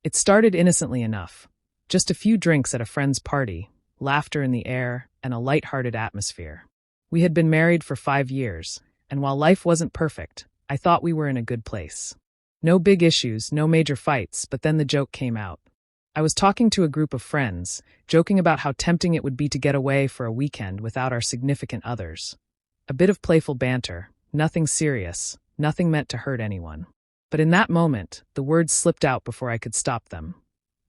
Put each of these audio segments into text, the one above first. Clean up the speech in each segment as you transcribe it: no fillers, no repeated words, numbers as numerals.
It started innocently enough. Just a few drinks at a friend's party, laughter in the air, and a light-hearted atmosphere. We had been married for 5 years, and while life wasn't perfect, I thought we were in a good place. No big issues, no major fights, but then the joke came out. I was talking to a group of friends, joking about how tempting it would be to get away for a weekend without our significant others. A bit of playful banter, nothing serious, nothing meant to hurt anyone. But in that moment, the words slipped out before I could stop them.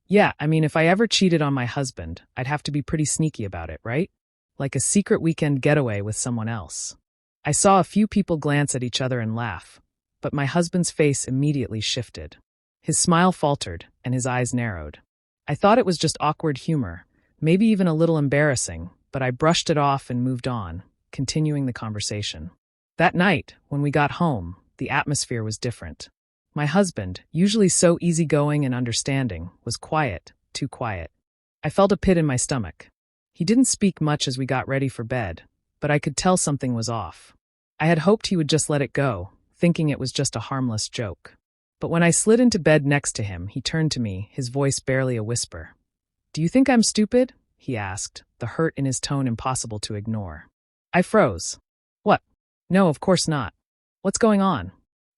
Yeah, I mean, if I ever cheated on my husband, I'd have to be pretty sneaky about it, right? Like a secret weekend getaway with someone else. I saw a few people glance at each other and laugh, but my husband's face immediately shifted. His smile faltered, and his eyes narrowed. I thought it was just awkward humor, maybe even a little embarrassing, but I brushed it off and moved on, continuing the conversation. That night, when we got home, the atmosphere was different. My husband, usually so easygoing and understanding, was quiet, too quiet. I felt a pit in my stomach. He didn't speak much as we got ready for bed, but I could tell something was off. I had hoped he would just let it go, thinking it was just a harmless joke. But when I slid into bed next to him, he turned to me, his voice barely a whisper. "Do you think I'm stupid?" he asked, the hurt in his tone impossible to ignore. I froze. "What? No, of course not. What's going on?"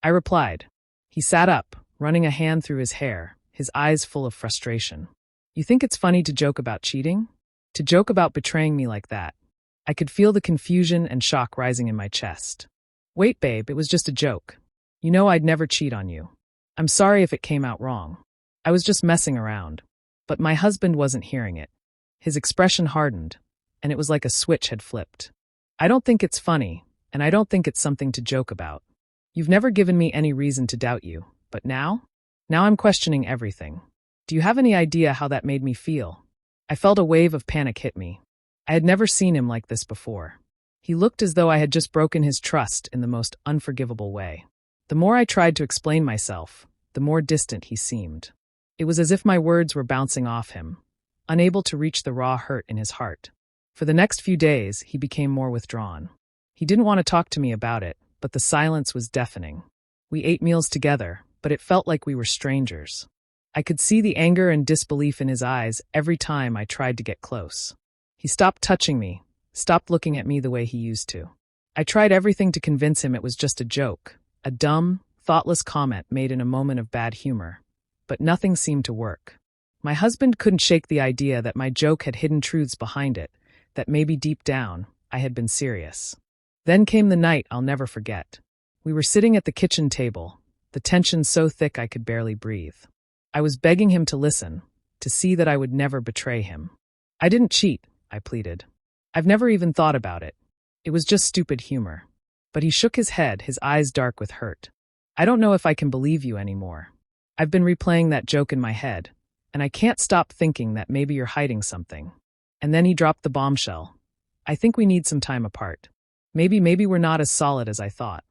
I replied. He sat up, running a hand through his hair, his eyes full of frustration. "You think it's funny to joke about cheating? To joke about betraying me like that?" I could feel the confusion and shock rising in my chest. "Wait, babe, it was just a joke. You know I'd never cheat on you. I'm sorry if it came out wrong. I was just messing around." But my husband wasn't hearing it. His expression hardened, and it was like a switch had flipped. "I don't think it's funny, and I don't think it's something to joke about. You've never given me any reason to doubt you, but now? Now I'm questioning everything. Do you have any idea how that made me feel?" I felt a wave of panic hit me. I had never seen him like this before. He looked as though I had just broken his trust in the most unforgivable way. The more I tried to explain myself, the more distant he seemed. It was as if my words were bouncing off him, unable to reach the raw hurt in his heart. For the next few days, he became more withdrawn. He didn't want to talk to me about it, but the silence was deafening. We ate meals together, but it felt like we were strangers. I could see the anger and disbelief in his eyes every time I tried to get close. He stopped touching me, stopped looking at me the way he used to. I tried everything to convince him it was just a joke, a dumb, thoughtless comment made in a moment of bad humor. But nothing seemed to work. My husband couldn't shake the idea that my joke had hidden truths behind it, that maybe deep down, I had been serious. Then came the night I'll never forget. We were sitting at the kitchen table, the tension so thick I could barely breathe. I was begging him to listen, to see that I would never betray him. "I didn't cheat," I pleaded. "I've never even thought about it. It was just stupid humor." But he shook his head, his eyes dark with hurt. "I don't know if I can believe you anymore. I've been replaying that joke in my head, and I can't stop thinking that maybe you're hiding something." And then he dropped the bombshell. "I think we need some time apart. Maybe we're not as solid as I thought."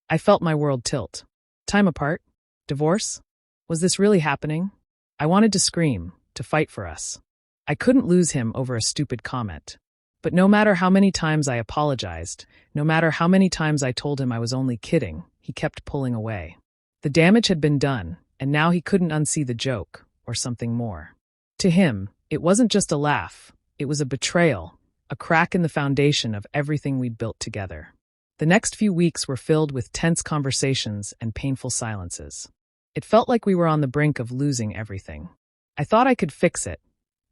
I felt my world tilt. Time apart? Divorce? Was this really happening? I wanted to scream, to fight for us. I couldn't lose him over a stupid comment. But no matter how many times I apologized, no matter how many times I told him I was only kidding, he kept pulling away. The damage had been done, and now he couldn't unsee the joke, or something more. To him, it wasn't just a laugh, it was a betrayal, a crack in the foundation of everything we'd built together. The next few weeks were filled with tense conversations and painful silences. It felt like we were on the brink of losing everything. I thought I could fix it,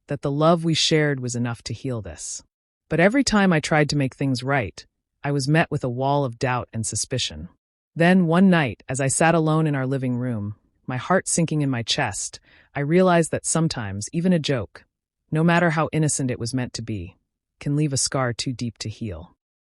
that the love we shared was enough to heal this. But every time I tried to make things right, I was met with a wall of doubt and suspicion. Then, one night, as I sat alone in our living room, my heart sinking in my chest, I realized that sometimes, even a joke, no matter how innocent it was meant to be, can leave a scar too deep to heal.